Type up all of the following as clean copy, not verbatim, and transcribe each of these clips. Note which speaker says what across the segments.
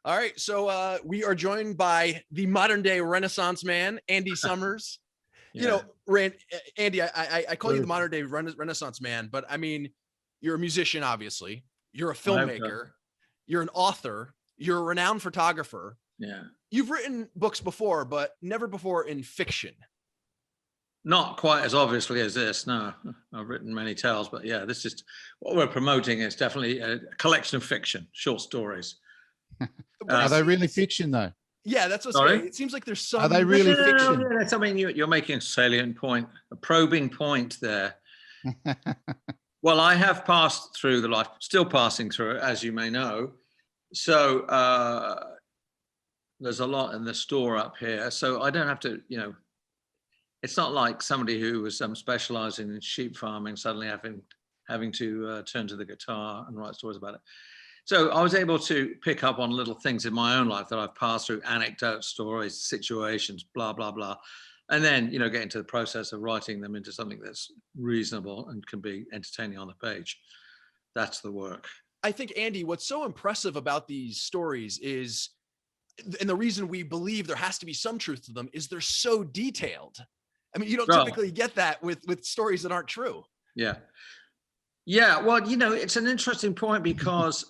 Speaker 1: All right, so we are joined by the modern day Renaissance man, Andy Summers.
Speaker 2: Yeah.
Speaker 1: You know, Andy, I call you the modern day Renaissance man, but I mean, you're a musician, obviously. You're a filmmaker. You're an author. You're a renowned photographer.
Speaker 2: Yeah.
Speaker 1: You've written books before, but never before in fiction.
Speaker 2: Not quite as obviously as this. No, I've written many tales, but yeah, this is what we're promoting. Is definitely a collection of fiction, short stories.
Speaker 3: Are they really fiction though?
Speaker 1: Yeah, that's what's great. It seems like there's some.
Speaker 3: Are they really fiction?
Speaker 2: Yeah, that's, I mean, you're making a salient point, a probing point there. Well, I have passed through the life, still passing through it, as you may know. So there's a lot in the store up here. So I don't have to, you know, it's not like somebody who was specializing in sheep farming suddenly having to turn to the guitar and write stories about it. So I was able to pick up on little things in my own life that I've passed through, anecdotes, stories, situations, blah, blah, blah. And then, you know, get into the process of writing them into something that's reasonable and can be entertaining on the page. That's the work.
Speaker 1: I think, Andy, what's so impressive about these stories is, and the reason we believe there has to be some truth to them, is they're so detailed. I mean, you don't typically get that with stories that aren't true.
Speaker 2: Yeah. Yeah, well, you know, it's an interesting point because,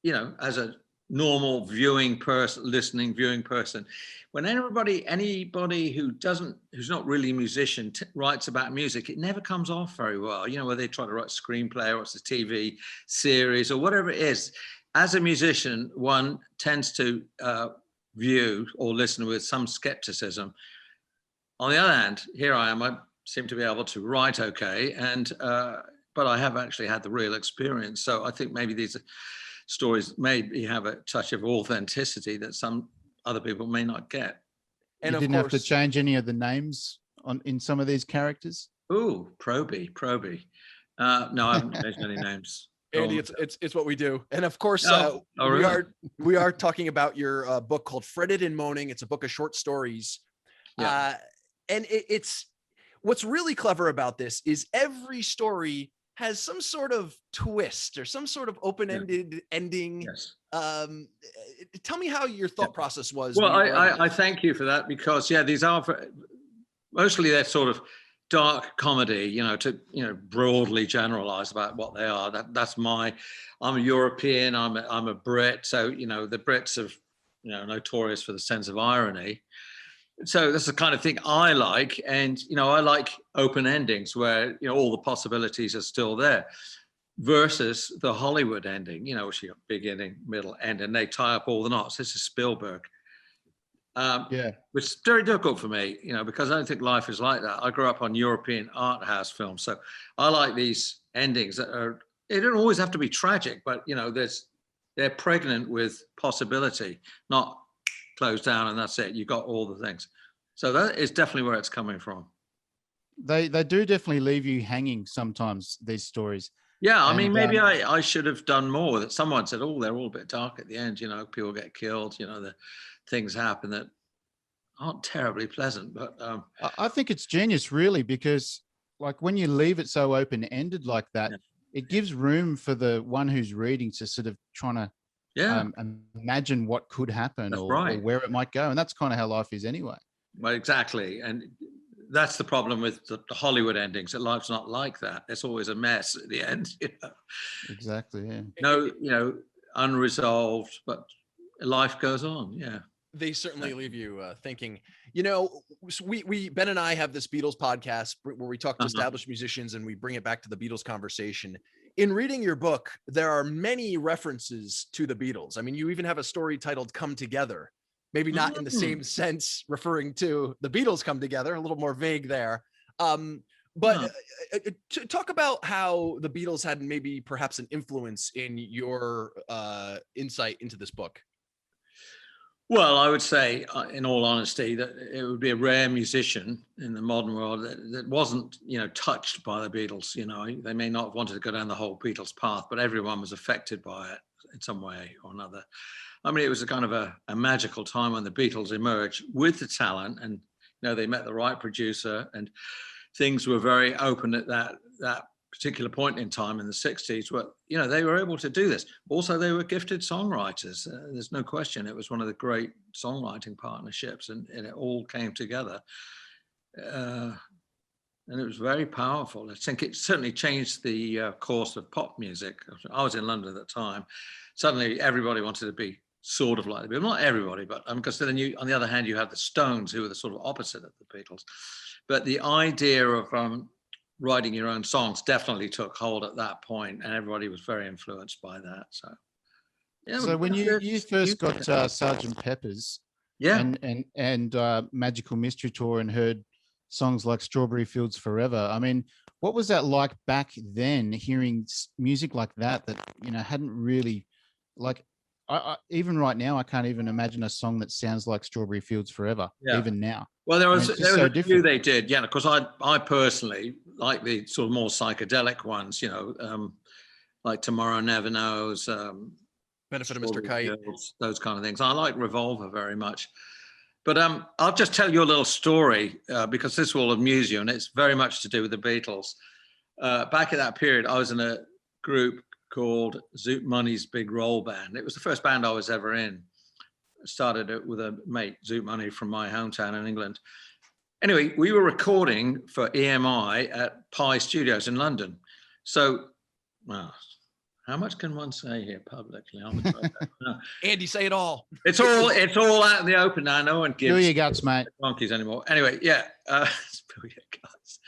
Speaker 2: you know, as a normal viewing person, viewing person, when anybody who's not really a musician writes about music, it never comes off very well. You know, where they try to write a screenplay or it's a TV series or whatever it is. As a musician, one tends to view or listen with some skepticism. On the other hand, here I am, I seem to be able to write okay, and but I have actually had the real experience. So I think maybe these stories maybe have a touch of authenticity that some other people may not get.
Speaker 3: And you didn't have to change any of the names in some of these characters?
Speaker 2: Ooh, Proby. No, I haven't changed any names.
Speaker 1: Andy, it's what we do. And of course,
Speaker 2: really?
Speaker 1: we are talking about your book called Fretted and Moaning. It's a book of short stories. Yeah. And it's what's really clever about this is every story has some sort of twist or some sort of open-ended ending.
Speaker 2: Yes.
Speaker 1: Tell me how your thought process was.
Speaker 2: Well, I thank you for that, because these are mostly they're sort of dark comedy, you know, to, you know, broadly generalize about what they are. I'm a European, I'm a Brit, so, you know, the Brits are, you know, notorious for the sense of irony. So that's the kind of thing I like. And, you know, I like open endings where, you know, all the possibilities are still there, versus the Hollywood ending, you know, which you got beginning, middle, end, and they tie up all the knots. This is Spielberg. Which is very difficult for me, you know, because I don't think life is like that. I grew up on European art house films. So I like these endings that are, they don't always have to be tragic, but, you know, they're pregnant with possibility, not closed down and that's it. You got all the things. So that is definitely where it's coming from.
Speaker 3: They do definitely leave you hanging sometimes, these stories.
Speaker 2: Yeah, I mean, maybe I should have done more. That someone said, oh, they're all a bit dark at the end, you know, people get killed, you know, the things happen that aren't terribly pleasant. But
Speaker 3: I think it's genius, really, because like when you leave it so open-ended like that, it gives room for the one who's reading to sort of trying to imagine what could happen or where it might go. And that's kind of how life is anyway.
Speaker 2: Well, exactly. And that's the problem with the Hollywood endings, that life's not like that. It's always a mess at the end. You know?
Speaker 3: Exactly, yeah.
Speaker 2: No, you know, unresolved, but life goes on, yeah.
Speaker 1: They certainly leave you thinking. You know, we Ben and I have this Beatles podcast where we talk to established musicians and we bring it back to the Beatles conversation. In reading your book, there are many references to the Beatles. I mean, you even have a story titled Come Together, maybe not in the same sense referring to the Beatles come together, a little more vague there. But talk about how the Beatles had maybe perhaps an influence in your insight into this book.
Speaker 2: Well, I would say, in all honesty, that it would be a rare musician in the modern world that wasn't, you know, touched by the Beatles. You know, they may not have wanted to go down the whole Beatles path, but everyone was affected by it in some way or another. I mean, it was a kind of a magical time when the Beatles emerged with the talent, and, you know, they met the right producer, and things were very open at that particular point in time in the 60s where, you know, they were able to do this. Also, they were gifted songwriters. There's no question. It was one of the great songwriting partnerships, and it all came together. And it was very powerful. I think it certainly changed the course of pop music. I was in London at the time. Suddenly, everybody wanted to be sort of like the Beatles. Not everybody, but because then you, on the other hand, you have the Stones, who were the sort of opposite of the Beatles. But the idea of writing your own songs definitely took hold at that point, and everybody was very influenced by that. So,
Speaker 3: yeah. So when you first got Sgt. Pepper's, and Magical Mystery Tour, and heard songs like Strawberry Fields Forever, I mean, what was that like back then, hearing music like that, you know, hadn't really, like, I even right now, I can't even imagine a song that sounds like Strawberry Fields Forever, even now.
Speaker 2: Well, there was a few they did, yeah, because I personally like the sort of more psychedelic ones, you know, like Tomorrow Never Knows,
Speaker 1: Benefit of Mr. Kite,
Speaker 2: those kind of things. I like Revolver very much. But I'll just tell you a little story because this will amuse you, and it's very much to do with the Beatles. Back at that period, I was in a group called Zoot Money's Big Roll Band. It was the first band I was ever in. I started it with a mate, Zoot Money, from my hometown in England. Anyway, we were recording for EMI at Pi Studios in London. So, well, how much can one say here publicly?
Speaker 1: Andy, say it all.
Speaker 2: It's all out in the open now. No one gives
Speaker 3: spill your guts, mate.
Speaker 2: Monkeys anymore. Anyway, yeah, spill your guts.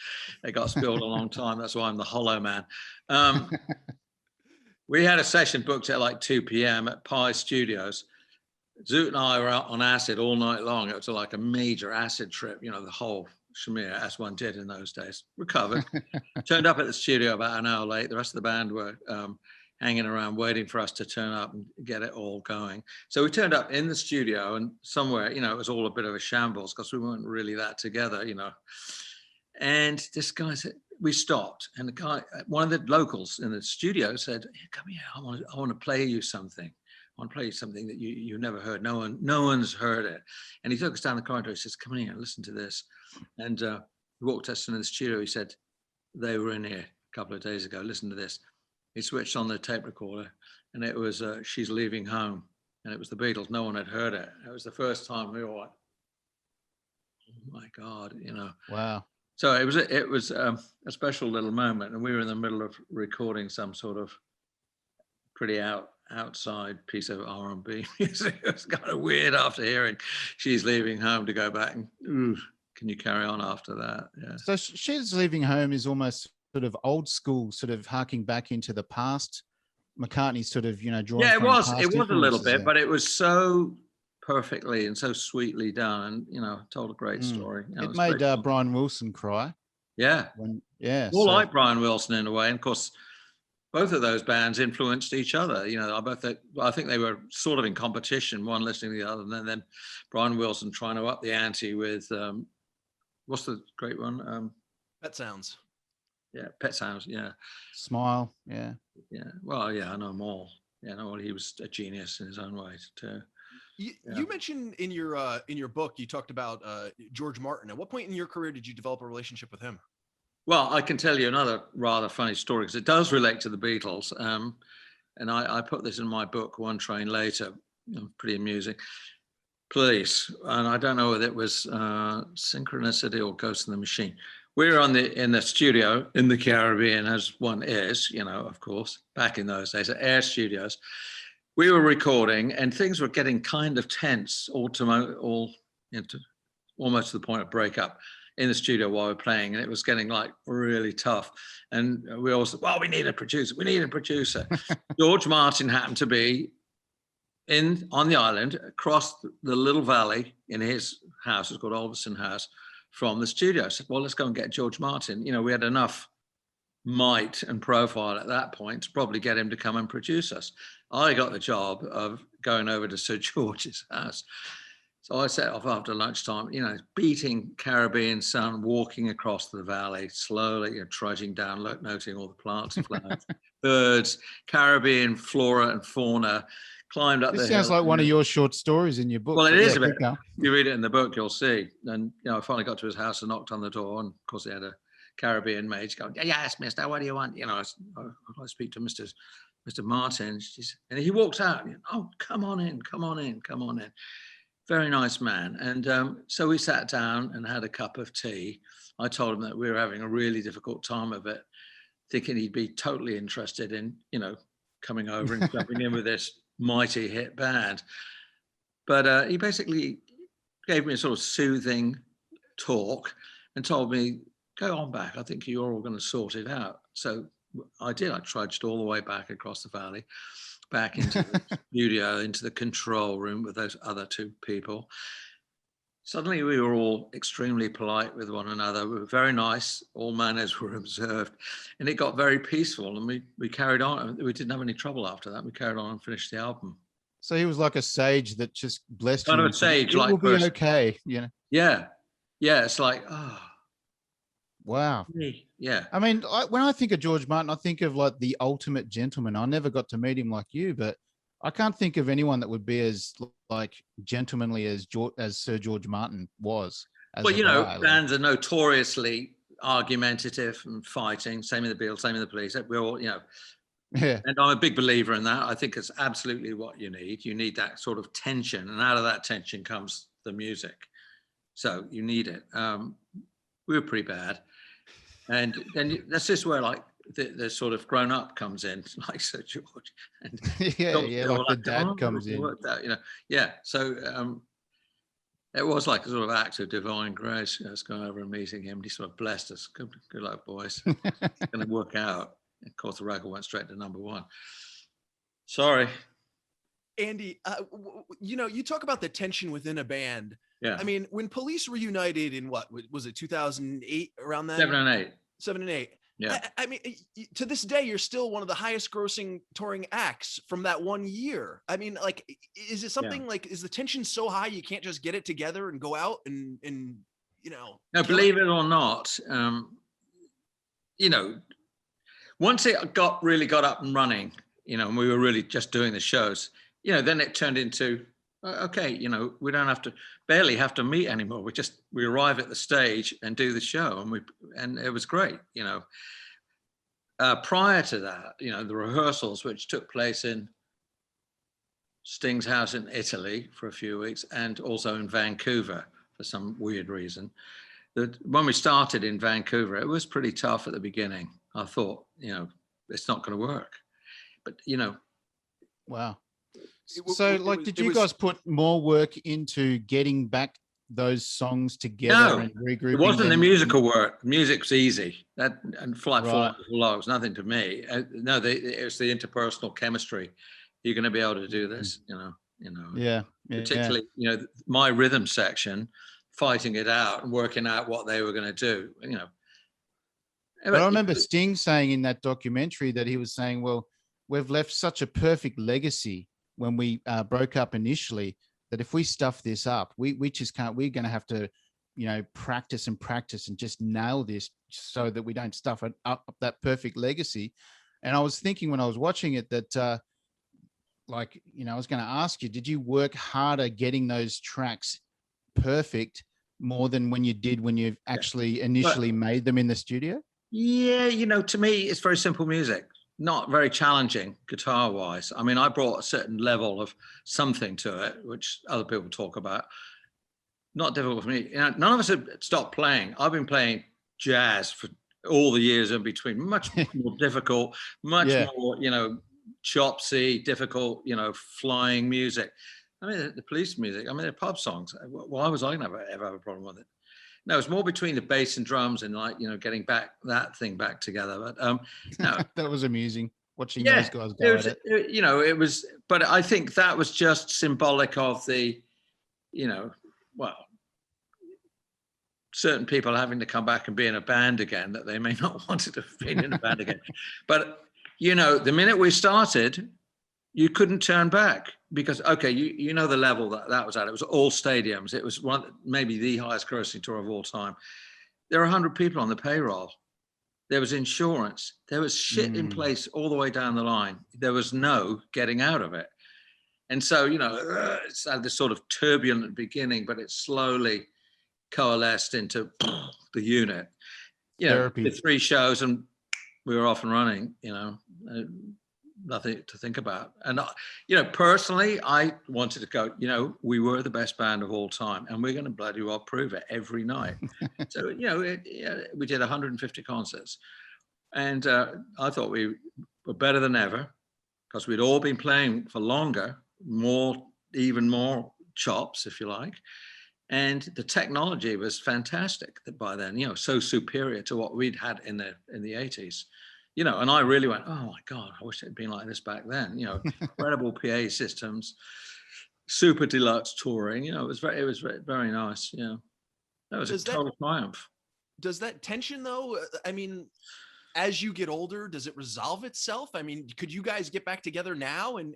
Speaker 2: They got spilled a long time. That's why I'm the hollow man. We had a session booked at like 2 p.m. at Pi Studios. Zoot and I were out on acid all night long. It was like a major acid trip, you know, the whole Shamir, as one did in those days. Recovered. Turned up at the studio about an hour late. The rest of the band were hanging around waiting for us to turn up and get it all going. So we turned up in the studio, and somewhere, you know, it was all a bit of a shambles because we weren't really that together, you know. And this guy said, we stopped, and the guy, one of the locals in the studio said, hey, come here, I want to play you something. I want to play you something that you never heard. No one's heard it. And he took us down the corridor. He says, come here, listen to this. And he walked us into the studio. He said, they were in here a couple of days ago. Listen to this. He switched on the tape recorder, and it was She's Leaving Home. And it was the Beatles. No one had heard it. It was the first time we were like, oh my God, you know.
Speaker 3: Wow.
Speaker 2: So it was a special little moment, and we were in the middle of recording some sort of pretty outside piece of R&B music. It was kind of weird after hearing She's Leaving Home to go back and, ooh, can you carry on after that? Yeah.
Speaker 3: So She's Leaving Home is almost sort of old school, sort of harking back into the past. McCartney sort of, you know, drawing.
Speaker 2: Yeah, it was a little bit, but it was so perfectly and so sweetly done, and you know, told a great story.
Speaker 3: It made Brian Wilson cry.
Speaker 2: Yeah, more like Brian Wilson in a way. And of course, both of those bands influenced each other. You know, I think they were sort of in competition, one listening to the other, and then Brian Wilson trying to up the ante with what's the great one?
Speaker 1: Pet Sounds.
Speaker 2: Yeah, Pet Sounds. Yeah.
Speaker 3: Smile. Yeah.
Speaker 2: Yeah. Well, yeah, I know them all. Yeah, no, he was a genius in his own way too.
Speaker 1: You mentioned in your book, you talked about George Martin. At what point in your career did you develop a relationship with him?
Speaker 2: Well, I can tell you another rather funny story because it does relate to the Beatles. And I put this in my book, One Train Later, pretty amusing. Police, and I don't know whether it was Synchronicity or Ghost in the Machine. We were in the studio in the Caribbean, as one is, you know, of course, back in those days, at Air Studios. We were recording, and things were getting kind of tense, almost to the point of breakup in the studio while we were playing, and it was getting like really tough. And we all said, well, we need a producer. George Martin happened to be on the island, across the little valley in his house, it's called Alderson House, from the studio. I said, well, let's go and get George Martin. You know, we had enough might and profile at that point to probably get him to come and produce us. I got the job of going over to Sir George's house. So I set off after lunchtime, you know, beating Caribbean sun, walking across the valley, slowly, you know, trudging down, noting all the plants and flowers, birds, Caribbean flora and fauna, climbed up the hill.
Speaker 3: This sounds like one of your short stories in your book.
Speaker 2: Well, it is a bit. You read it in the book, you'll see. And, you know, I finally got to his house and knocked on the door. And of course, he had a Caribbean maid going, yes, mister, what do you want? You know, I speak to Mr. Martin, and he walks out. And, oh, come on in. Very nice man. And so we sat down and had a cup of tea. I told him that we were having a really difficult time of it, thinking he'd be totally interested in, you know, coming over and jumping in with this mighty hit band. But he basically gave me a sort of soothing talk and told me, go on back. I think you're all going to sort it out. So I did. I trudged all the way back across the valley, back into the studio, into the control room with those other two people. Suddenly we were all extremely polite with one another. We were very nice. All manners were observed. And it got very peaceful. And we carried on. We didn't have any trouble after that. We carried on and finished the album.
Speaker 3: So he was like a sage that just blessed you.
Speaker 2: Kind of a sage,
Speaker 3: it will be okay, you know?
Speaker 2: Yeah. Yeah, it's like, oh.
Speaker 3: Wow.
Speaker 2: Yeah.
Speaker 3: I mean, when I think of George Martin, I think of like the ultimate gentleman. I never got to meet him like you, but I can't think of anyone that would be as like gentlemanly as Sir George Martin was.
Speaker 2: Well, you know, bands are notoriously argumentative and fighting. Same in the Beatles, same in the Police. We're all, you know.
Speaker 3: Yeah.
Speaker 2: And I'm a big believer in that. I think it's absolutely what you need. You need that sort of tension, and out of that tension comes the music. So you need it. We were pretty bad, and then that's just where like the sort of grown up comes in, like Sir George. And
Speaker 3: yeah, like the dad comes in.
Speaker 2: Out, you know, yeah. So it was like a sort of act of divine grace. You know, us going over and meeting him. He sort of blessed us. Good luck, boys. It's going to work out. Of course, the record went straight to #1. Sorry,
Speaker 1: Andy. You know, you talk about the tension within a band.
Speaker 2: Yeah.
Speaker 1: I mean, when Police reunited in what was it, 2008, around that?
Speaker 2: 7 and 8.
Speaker 1: Yeah. I mean, to this day, you're still one of the highest grossing touring acts from that one year. I mean, like, is it something like, is the tension so high you can't just get it together and go out and you know?
Speaker 2: No, believe it or not, you know, once it really got up and running, you know, and we were really just doing the shows, you know, then it turned into, okay, you know, we don't barely have to meet anymore. We arrive at the stage and do the show, and it was great, you know. Prior to that, you know, the rehearsals, which took place in Sting's house in Italy for a few weeks, and also in Vancouver for some weird reason. When we started in Vancouver, it was pretty tough at the beginning. I thought, you know, it's not going to work, but you know.
Speaker 3: Wow. So, like, did you guys put more work into getting back those songs together and regrouping?
Speaker 2: It wasn't the musical work. Music's easy. That and Flight for Logs, nothing to me. No, it's the interpersonal chemistry. You're going to be able to do this, you know.
Speaker 3: Yeah.
Speaker 2: Particularly, you know, my rhythm section, fighting it out and working out what they were going to do, you know.
Speaker 3: But I remember Sting saying in that documentary that he was saying, well, we've left such a perfect legacy when we broke up initially, that if we stuff this up, we just can't. We're going to have to, you know, practice and just nail this so that we don't stuff it up that perfect legacy. And I was thinking when I was watching it that, like, you know, I was going to ask you, did you work harder getting those tracks perfect more than when you actually initially made them in the studio?
Speaker 2: Yeah, you know, to me, it's very simple music. Not very challenging guitar-wise. I mean, I brought a certain level of something to it, which other people talk about. Not difficult for me. You know, none of us have stopped playing. I've been playing jazz for all the years in between. Much more difficult, much more, you know, chopsy, difficult, you know, flying music. I mean, the Police music. I mean, they're pub songs. Why was I never ever have a problem with it? No, it's more between the bass and drums and, like, you know, getting that thing back together. But no,
Speaker 3: that was amusing watching those guys go at it.
Speaker 2: You know, it was, but I think that was just symbolic of the, you know, well, certain people having to come back and be in a band again that they may not want to have been in a band again. But, you know, the minute we started, you couldn't turn back because, okay, you know the level that was at. It was all stadiums. It was maybe the highest grossing tour of all time. There were 100 people on the payroll. There was insurance. There was shit in place all the way down the line. There was no getting out of it. And so, you know, it's had this sort of turbulent beginning, but it slowly coalesced into the unit. you know,
Speaker 3: Therapy.
Speaker 2: did 3 shows and we were off and running, you know, nothing to think about. And, you know, personally, I wanted to go, you know, we were the best band of all time and we're going to bloody well prove it every night. So, you know, we did 150 concerts and I thought we were better than ever because we'd all been playing for longer, even more chops, if you like. And the technology was fantastic by then, you know, so superior to what we'd had in the 80s, you know, and I really went, oh my God, I wish it had been like this back then, you know, incredible PA systems, super deluxe touring, you know, it was very nice. You know, that was a total triumph.
Speaker 1: Does that tension though, I mean, as you get older, does it resolve itself? I mean, could you guys get back together now and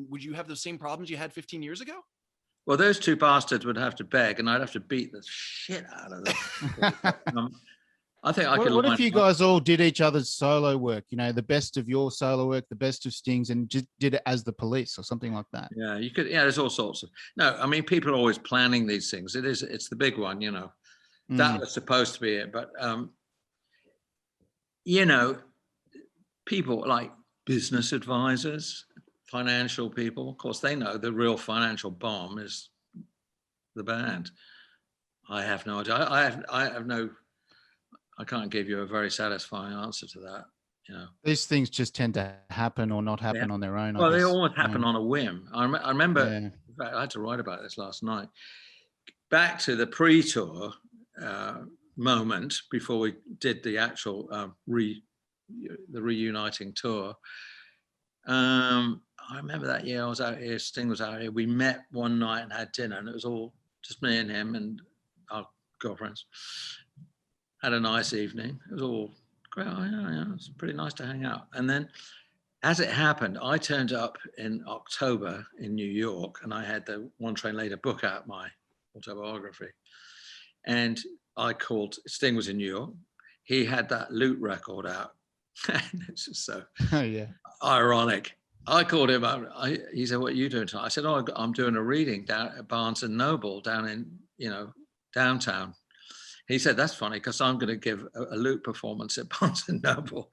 Speaker 1: would you have the same problems you had 15 years ago?
Speaker 2: Well, those 2 bastards would have to beg and I'd have to beat the shit out of them. I think I could.
Speaker 3: What if you guys all did each other's solo work? You know, the best of your solo work, the best of Sting's, and just did it as the Police or something like that.
Speaker 2: Yeah, you could. Yeah, there's all sorts of. No, I mean, people are always planning these things. It's the big one, you know. That was supposed to be it, but you know, people like business advisors, financial people, of course, they know the real financial bomb is the band. I have no idea. I can't give you a very satisfying answer to that. You know,
Speaker 3: these things just tend to happen or not happen on their own.
Speaker 2: Well, they always happen on a whim. I remember.
Speaker 3: Yeah.
Speaker 2: In fact, I had to write about this last night. Back to the pre-tour moment before we did the actual the reuniting tour. I remember that year I was out here. Sting was out here. We met one night and had dinner, and it was all just me and him and our girlfriends. Had a nice evening. It was all great. Yeah, it was pretty nice to hang out. And then, as it happened, I turned up in October in New York, and I had the One Train Later book out, my autobiography. And I called. Sting was in New York. He had that Loot record out, and it's just so ironic. I called him up. He said, "What are you doing tonight?" I said, "Oh, I'm doing a reading down at Barnes and Noble down in, you know, downtown." He said, "That's funny because I'm going to give a Loot performance at Barnes and Noble,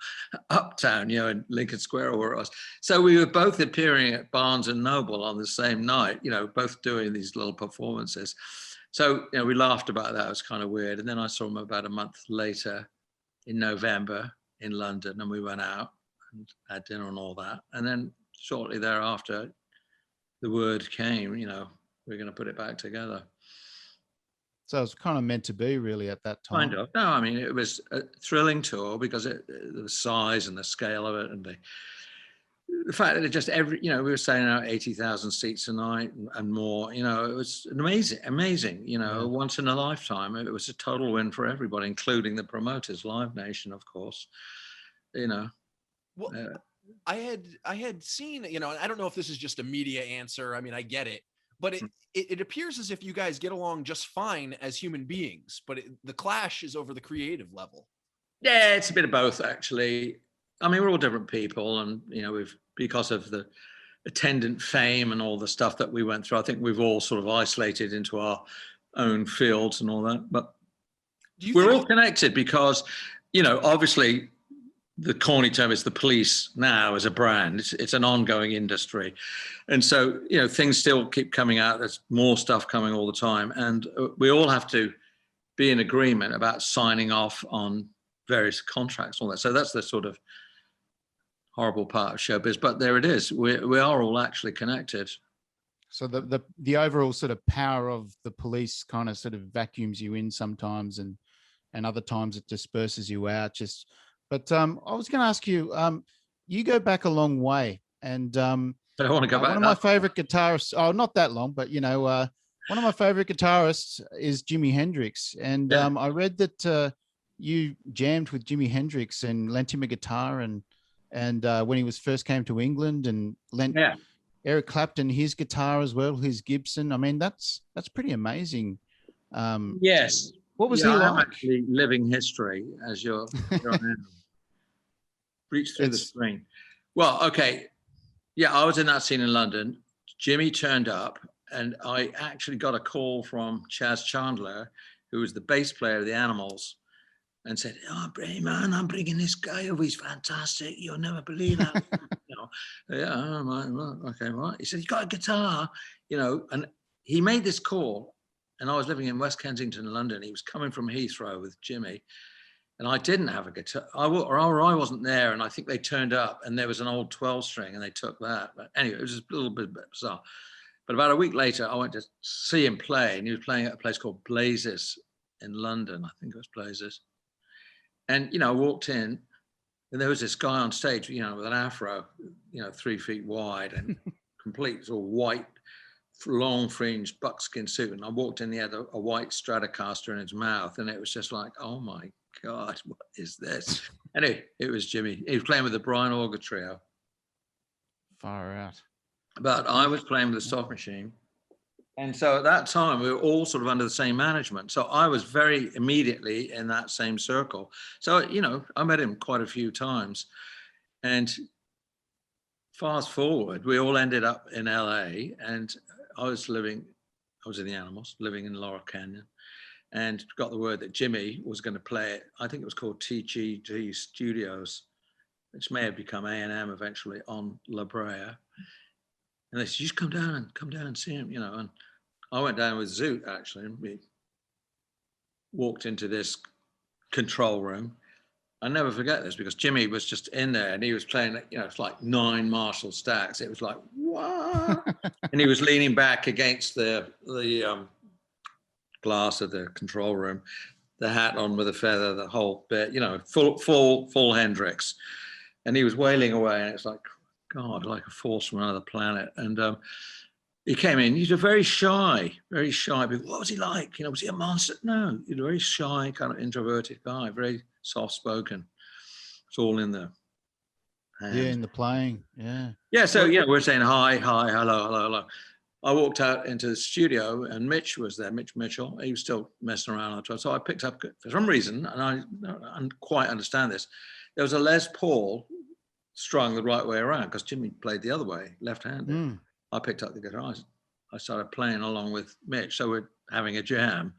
Speaker 2: uptown, you know, in Lincoln Square or where it was." So we were both appearing at Barnes and Noble on the same night, you know, both doing these little performances. So, you know, we laughed about that. It was kind of weird. And then I saw him about a month later in November in London, and we went out and had dinner and all that. And then shortly thereafter, the word came, you know, we're going to put it back together.
Speaker 3: So it was kind of meant to be, really, at that time.
Speaker 2: Kind of. No, I mean, it was a thrilling tour because the size and the scale of it, and the fact that it just you know, we were selling out 80,000 seats a night and more. You know, it was amazing. You know, once in a lifetime. It was a total win for everybody, including the promoters, Live Nation, of course. You know.
Speaker 1: Well, I had seen, you know, I don't know if this is just a media answer. I mean, I get it. But it appears as if you guys get along just fine as human beings, but the clash is over the creative level.
Speaker 2: Yeah, it's a bit of both, actually. I mean, we're all different people, and you know, because of the attendant fame and all the stuff that we went through, I think we've all sort of isolated into our own fields and all that. But we're all connected because, you know, obviously, the corny term is the Police now as a brand. It's an ongoing industry. And so, you know, things still keep coming out. There's more stuff coming all the time. And we all have to be in agreement about signing off on various contracts, all that. So that's the sort of horrible part of showbiz. But there it is. We are all actually connected.
Speaker 3: So the overall sort of power of the Police kind of sort of vacuums you in sometimes, and other times it disperses you out. But I was going to ask you, you go back a long way, and
Speaker 2: I don't want to go back.
Speaker 3: One of my favorite guitarists, not that long, but you know, one of my favorite guitarists is Jimi Hendrix, and I read that you jammed with Jimi Hendrix and lent him a guitar, and when he first came to England, and lent Eric Clapton his guitar as well, his Gibson. I mean, that's pretty amazing.
Speaker 2: Yes.
Speaker 3: What was he like?
Speaker 2: I'm actually living history as you're reach through the screen. Well, okay. Yeah, I was in that scene in London. Jimmy turned up, and I actually got a call from Chaz Chandler, who was the bass player of the Animals, and said, "Oh, hey man, I'm bringing this guy over. He's fantastic. You'll never believe that." Yeah, okay, right. He said, "You got a guitar?" And he made this call, and I was living in West Kensington, London. He was coming from Heathrow with Jimmy, and I didn't have a guitar, I wasn't there, and I think they turned up, and there was an old 12-string, and they took that. But anyway, it was just a little bit bizarre. But about a week later, I went to see him play, and he was playing at a place called Blazes in London. I think it was Blazes. And, I walked in, and there was this guy on stage, with an afro, 3 feet wide and complete sort of white, long fringed buckskin suit. And I walked in, he had a white Stratocaster in his mouth. And it was just like, oh my God, what is this? Anyway, it was Jimmy. He was playing with the Brian Auger Trio.
Speaker 3: Far out.
Speaker 2: But I was playing with the Soft Machine. And so at that time, we were all sort of under the same management. So I was very immediately in that same circle. So, I met him quite a few times. And fast forward, we all ended up in LA, and I was in the Animals, living in Laurel Canyon, and got the word that Jimmy was going to play it. I think it was called TGG Studios, which may have become A&M eventually, on La Brea. And they said, "You just come down and see him," and I went down with Zoot, actually, and we walked into this control room. I'll never forget this, because Jimmy was just in there, and he was playing, it's like 9 Marshall stacks. It was like, what? And he was leaning back against the glass of the control room, the hat on with a feather, the whole bit, full Hendrix. And he was wailing away, and it's like, God, like a force from another planet. And he came in. He's a very shy. What was he like? Was he a monster? No, he's a very shy, kind of introverted guy, very soft-spoken. It's all in there.
Speaker 3: Yeah, in the playing. Yeah.
Speaker 2: Yeah. So we're saying hi, hello. I walked out into the studio, and Mitch was there. Mitch Mitchell. He was still messing around. So I picked up, for some reason, and I don't quite understand this, there was a Les Paul strung the right way around, because Jimmy played the other way, left-handed. I picked up the guitar. I started playing along with Mitch. So we're having a jam.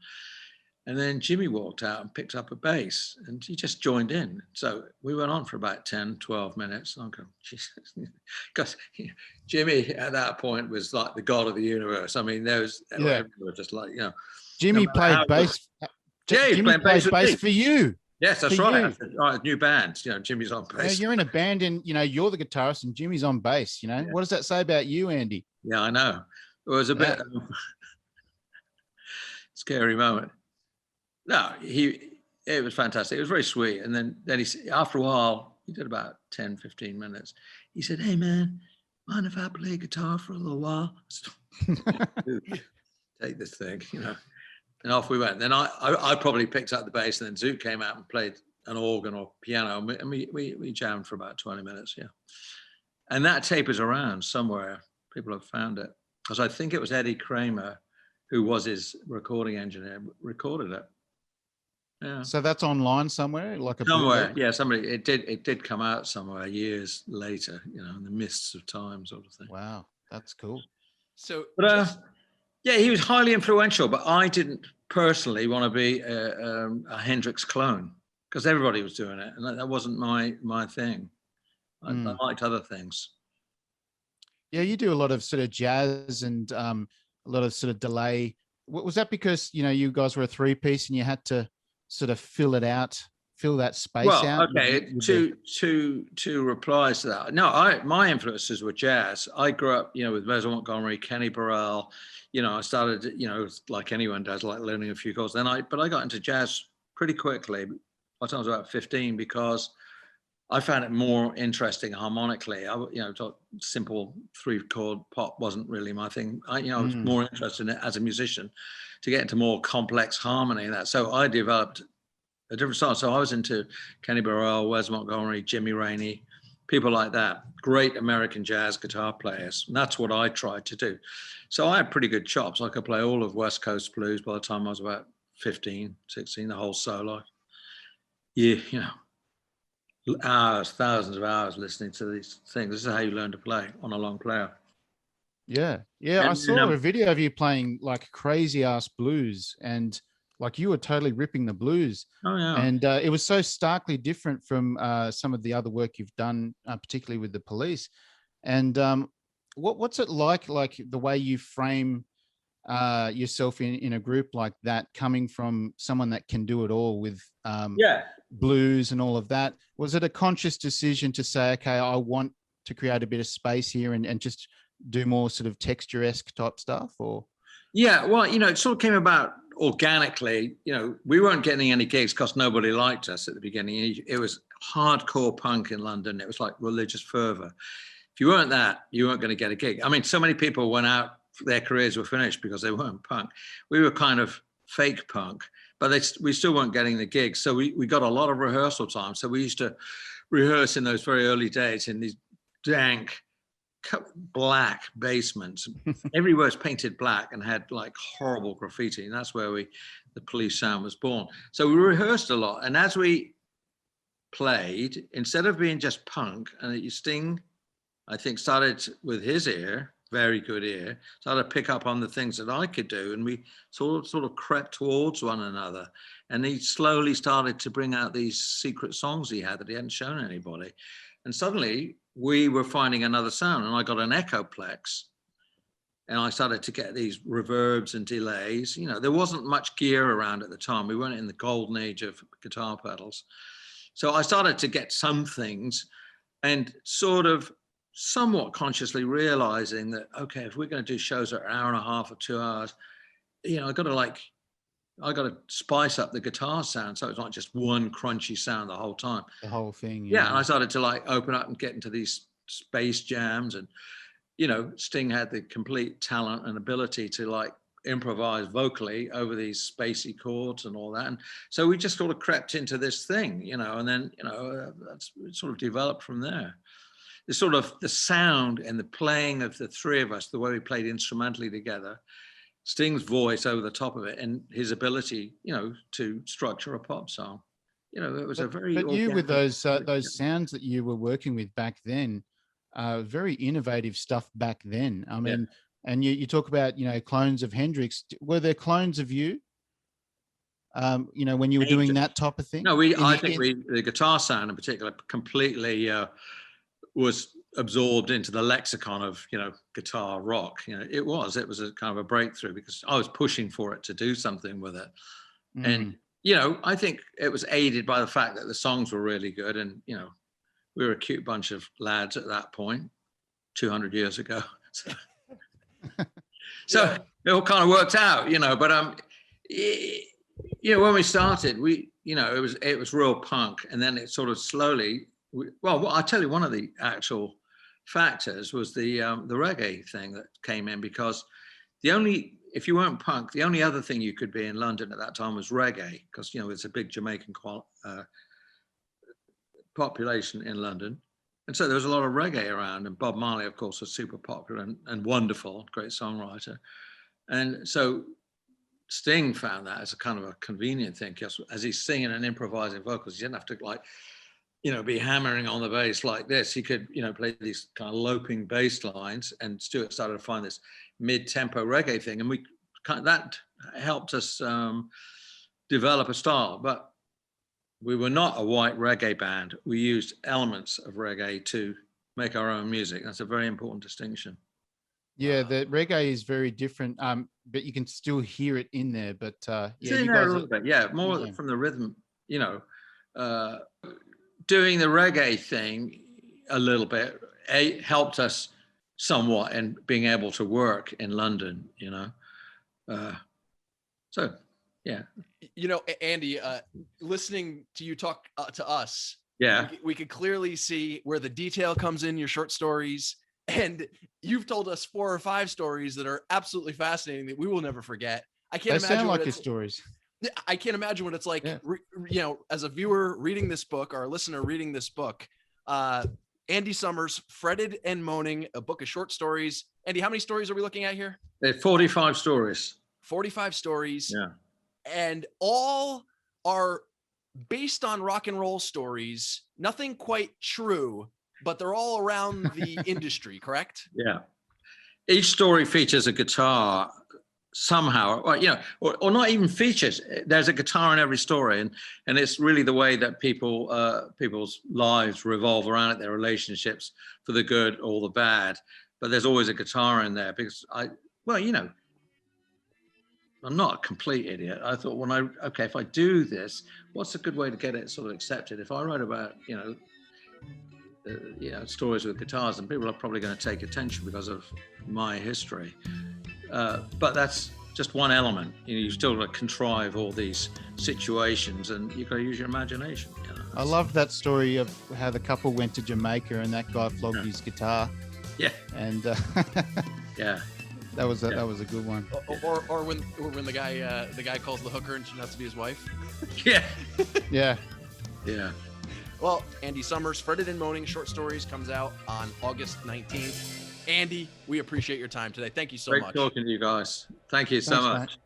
Speaker 2: And then Jimmy walked out and picked up a bass, and he just joined in. So we went on for about 10, 12 minutes. I'm going, Jesus. Because Jimmy at that point was like the god of the universe. I mean, there was just like,
Speaker 3: Jimmy played bass.
Speaker 2: Yeah, he's playing bass
Speaker 3: for you.
Speaker 2: Yes, that's right. I said, all right, new band. Jimmy's on bass.
Speaker 3: You're in a band, and you're the guitarist, and Jimmy's on bass. What does that say about you, Andy?
Speaker 2: Yeah, I know. It was a bit scary moment. No, it was fantastic. It was very sweet. And then he, after a while, he did about 10, 15 minutes. He said, "Hey man, mind if I play guitar for a little while?" Take this thing, And off we went. Then I probably picked up the bass, and then Zoot came out and played an organ or piano, and we jammed for about 20 minutes, yeah. And that tape is around somewhere. People have found it, because I think it was Eddie Kramer, who was his recording engineer, recorded it. Yeah.
Speaker 3: So that's online somewhere,
Speaker 2: somewhere. Yeah, somebody. It did come out somewhere years later, in the mists of time, sort of thing.
Speaker 3: Wow, that's cool.
Speaker 1: So,
Speaker 2: but yeah, he was highly influential, but I didn't personally want to be a Hendrix clone, because everybody was doing it, and that wasn't my thing. I liked other things.
Speaker 3: Yeah, you do a lot of sort of jazz and a lot of sort of delay. Was that because you guys were a 3-piece and you had to sort of fill that space out?
Speaker 2: Okay, two replies to that. No, my influences were jazz. I grew up, with Wes Montgomery, Kenny Burrell. I started, like anyone does, like learning a few chords. But I got into jazz pretty quickly. By the time I was about 15, because I found it more interesting harmonically. Simple 3-chord pop wasn't really my thing. I was more interested in it as a musician, to get into more complex harmony and that. So I developed a different style. So I was into Kenny Burrell, Wes Montgomery, Jimmy Rainey, people like that. Great American jazz guitar players. And that's what I tried to do. So I had pretty good chops. I could play all of West Coast blues by the time I was about 15, 16, the whole solo. Yeah, hours, thousands of hours listening to these things. This is how you learn to play on a long player.
Speaker 3: Yeah. I saw a video of you playing like crazy ass blues, and like you were totally ripping the blues.
Speaker 2: Oh yeah.
Speaker 3: And it was so starkly different from some of the other work you've done, particularly with the Police. And what's it like the way you frame yourself in a group like that, coming from someone that can do it all with blues and all of that? Was it a conscious decision to say, okay, I want to create a bit of space here and just do more sort of texture-esque type stuff? Or
Speaker 2: yeah, well, it sort of came about organically. We weren't getting any gigs because nobody liked us at the beginning. It was hardcore punk in London. It was like religious fervor. If you weren't that, you weren't going to get a gig. I mean, so many people went out, their careers were finished because they weren't punk. We were kind of fake punk, but we still weren't getting the gigs. So we got a lot of rehearsal time. So we used to rehearse in those very early days in these dank black basements. Everywhere was painted black and had like horrible graffiti. And that's where the Police sound was born. So we rehearsed a lot. And as we played, instead of being just punk, and Sting, I think, started with his ear, very good ear, started to pick up on the things that I could do. And we sort of crept towards one another. And he slowly started to bring out these secret songs he had that he hadn't shown anybody. And suddenly we were finding another sound, and I got an Echoplex, and I started to get these reverbs and delays. There wasn't much gear around at the time. We weren't in the golden age of guitar pedals. So I started to get some things, and sort of somewhat consciously realizing that, okay, if we're going to do shows that are an hour and a half or 2 hours, I got to spice up the guitar sound, so it's not just one crunchy sound the whole time.
Speaker 3: The whole thing.
Speaker 2: Yeah, and I started to open up and get into these space jams, and Sting had the complete talent and ability to improvise vocally over these spacey chords and all that. And so we just sort of crept into this thing, and then that's sort of developed from there. The sort of the sound and the playing of the three of us, the way we played instrumentally together, Sting's voice over the top of it, and his ability, to structure a pop song. It was a very.
Speaker 3: But you, with those sounds that you were working with back then, very innovative stuff back then. I mean, and you talk about clones of Hendrix. Were there clones of you? When you were doing that type of thing?
Speaker 2: No, the guitar sound in particular completely was absorbed into the lexicon of guitar rock. It was a kind of a breakthrough because I was pushing for it to do something with it. And I think it was aided by the fact that the songs were really good, and we were a cute bunch of lads at that point 200 years ago. So it all kind of worked out, but when we started, it was real punk, and then it sort of slowly I'll tell you, one of the actual factors was the reggae thing that came in, because if you weren't punk, the only other thing you could be in London at that time was reggae, because it's a big Jamaican population in London, and so there was a lot of reggae around. And Bob Marley, of course, was super popular and wonderful, great songwriter. And so Sting found that as a kind of a convenient thing, because as he's singing and improvising vocals, he didn't have to be hammering on the bass like this. He could, play these kind of loping bass lines, and Stuart started to find this mid-tempo reggae thing. And that helped us develop a style, but we were not a white reggae band. We used elements of reggae to make our own music. That's a very important distinction.
Speaker 3: Yeah, the reggae is very different, but you can still hear it in there. But
Speaker 2: you guys a little bit, more from the rhythm, doing the reggae thing a little bit helped us somewhat in being able to work in London, so yeah.
Speaker 1: Andy, listening to you talk to us, we could clearly see where the detail comes in your short stories, and you've told us 4 or 5 stories that are absolutely fascinating that we will never forget. I can't imagine. They sound
Speaker 3: like your stories.
Speaker 1: I can't imagine what it's like, as a viewer reading this book or a listener reading this book. Andy Summers, Fretted and Moaning, a book of short stories. Andy, how many stories are we looking at here?
Speaker 2: 45 stories.
Speaker 1: 45 stories.
Speaker 2: Yeah.
Speaker 1: And all are based on rock and roll stories. Nothing quite true, but they're all around the industry, correct?
Speaker 2: Yeah. Each story features a guitar somehow, or, you know, or not even features. There's a guitar in every story, and it's really the way that people's lives revolve around it, their relationships, for the good or the bad. But there's always a guitar in there because you know, I'm not a complete idiot. I thought if I do this, what's a good way to get it sort of accepted? If I write about, you know, stories with guitars, and people are probably going to take attention because of my history. But that's just one element. You know, you still got to contrive all these situations, and you've got to use your imagination. You know,
Speaker 3: I love that story of how the couple went to Jamaica and that guy flogged his guitar.
Speaker 2: Yeah.
Speaker 3: And
Speaker 2: yeah.
Speaker 3: That was a good one.
Speaker 1: Or when the guy calls the hooker and she turns out to be his wife.
Speaker 2: Yeah.
Speaker 3: Yeah.
Speaker 2: Yeah.
Speaker 1: Well, Andy Summers, Fretted and Moaning Short Stories comes out on August 19th. Andy, we appreciate your time today. Thank you so much.
Speaker 2: Great talking to you guys. Thank you so
Speaker 3: Thanks,
Speaker 2: much.
Speaker 3: mate.